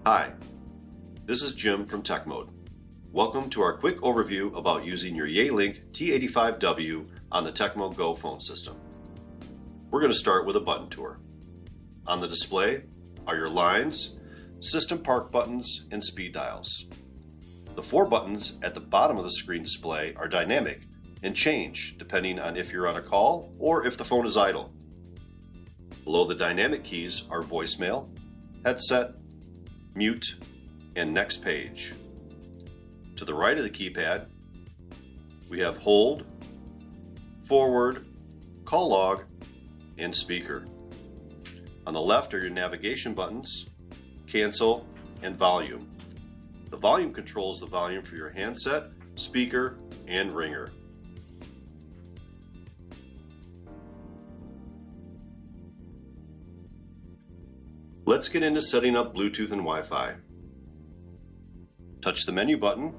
Hi, this is Jim from TechMode. Welcome to our quick overview about using your Yealink T85W on the TechmodeGO phone system. We're going to start with a button tour. On the display are your lines, system park buttons, and speed dials. The 4 buttons at the bottom of the screen display are dynamic and change depending on if you're on a call or if the phone is idle. Below the dynamic keys are voicemail, headset, mute, and next page. To the right of the keypad, we have hold, forward, call log, and speaker. On the left are your navigation buttons, cancel, and volume. The volume controls the volume for your handset, speaker, and ringer. Let's get into setting up Bluetooth and Wi-Fi. Touch the menu button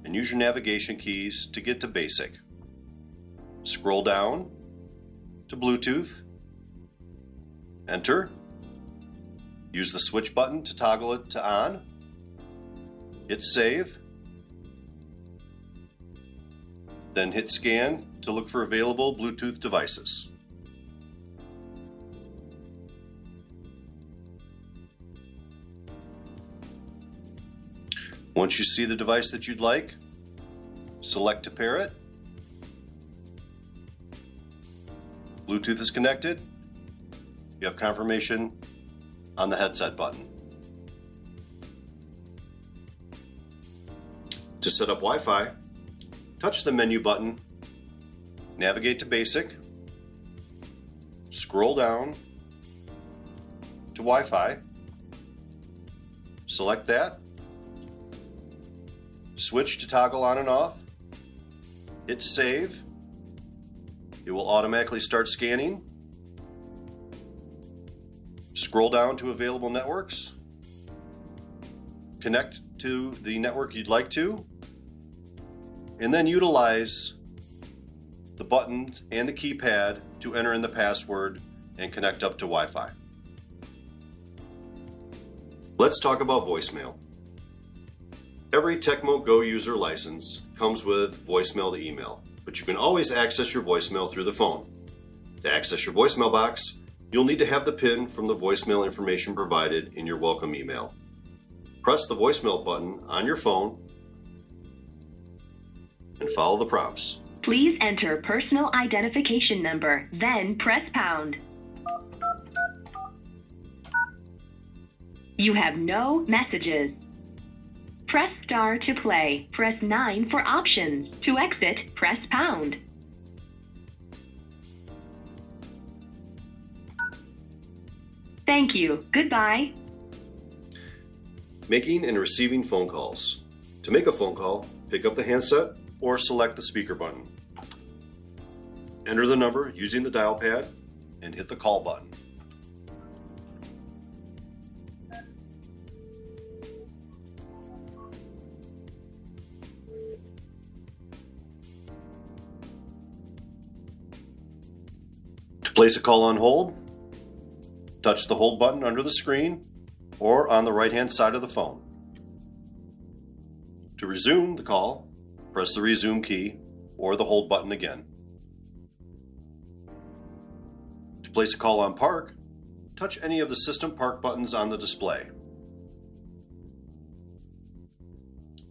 and use your navigation keys to get to basic. Scroll down to Bluetooth, enter, use the switch button to toggle it to on, hit save, then hit scan to look for available Bluetooth devices. Once you see the device that you'd like, select to pair it. Bluetooth is connected. You have confirmation on the headset button. To set up Wi-Fi, touch the menu button, navigate to basic, scroll down to Wi-Fi, select that, switch to toggle on and off, hit save, it will automatically start scanning, scroll down to available networks, connect to the network you'd like to, and then utilize the buttons and the keypad to enter in the password and connect up to Wi-Fi. Let's talk about voicemail. Every TechmodeGO user license comes with voicemail to email, but you can always access your voicemail through the phone. To access your voicemail box, you'll need to have the PIN from the voicemail information provided in your welcome email. Press the voicemail button on your phone and follow the prompts. Please enter personal identification number, then press pound. You have no messages. Press star to play. Press 9 for options. To exit, press pound. Thank you. Goodbye. Making and receiving phone calls. To make a phone call, pick up the handset or select the speaker button. Enter the number using the dial pad and hit the call button. To place a call on hold, touch the hold button under the screen or on the right-hand side of the phone. To resume the call, press the resume key or the hold button again. To place a call on park, touch any of the system park buttons on the display.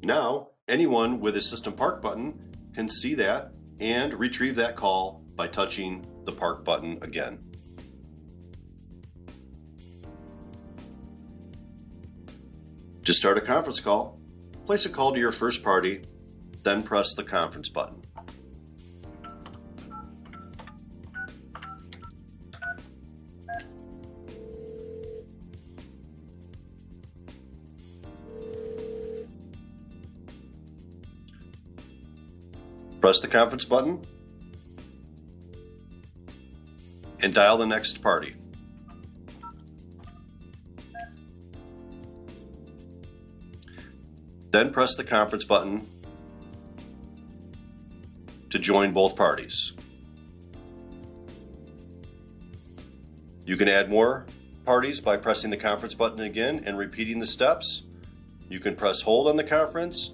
Now, anyone with a system park button can see that and retrieve that call by touching the park button again. To start a conference call, place a call to your first party, then press the conference button. Press the conference button and dial the next party. Then press the conference button to join both parties. You can add more parties by pressing the conference button again and repeating the steps. You can press hold on the conference,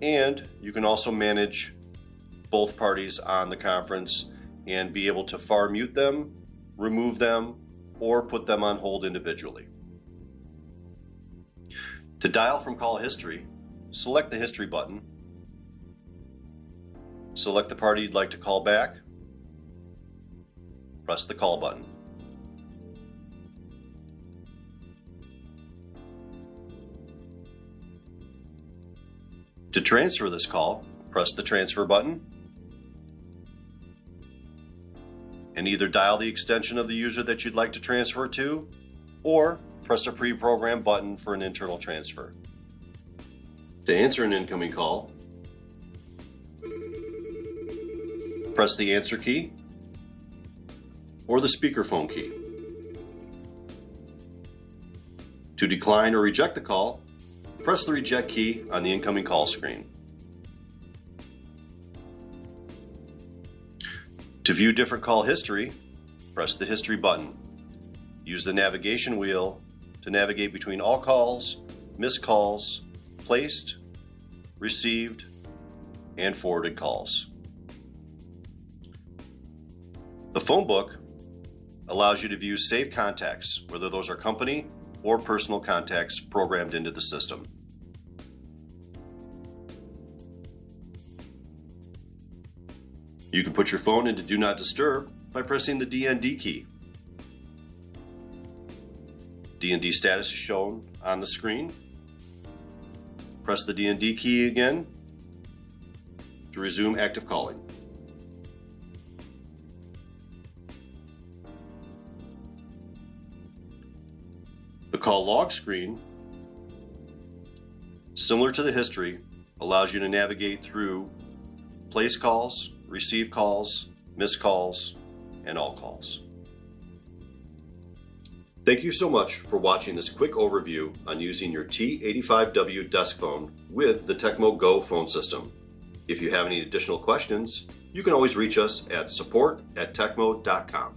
and you can also manage both parties on the conference and be able to far mute them, remove them, or put them on hold individually. To dial from call history, select the history button, select the party you'd like to call back, press the call button. To transfer this call, press the transfer button and either dial the extension of the user that you'd like to transfer to, or press a pre-programmed button for an internal transfer. To answer an incoming call, press the answer key or the speakerphone key. To decline or reject the call, press the reject key on the incoming call screen. To view different call history, press the history button. Use the navigation wheel to navigate between all calls, missed calls, placed, received, and forwarded calls. The phone book allows you to view saved contacts, whether those are company or personal contacts programmed into the system. You can put your phone into Do Not Disturb by pressing the DND key. DND status is shown on the screen. Press the DND key again to resume active calling. The call log screen, similar to the history, allows you to navigate through place calls, receive calls, missed calls, and all calls. Thank you so much for watching this quick overview on using your T85W desk phone with the TechmodeGO phone system. If you have any additional questions, you can always reach us at support@techmode.com.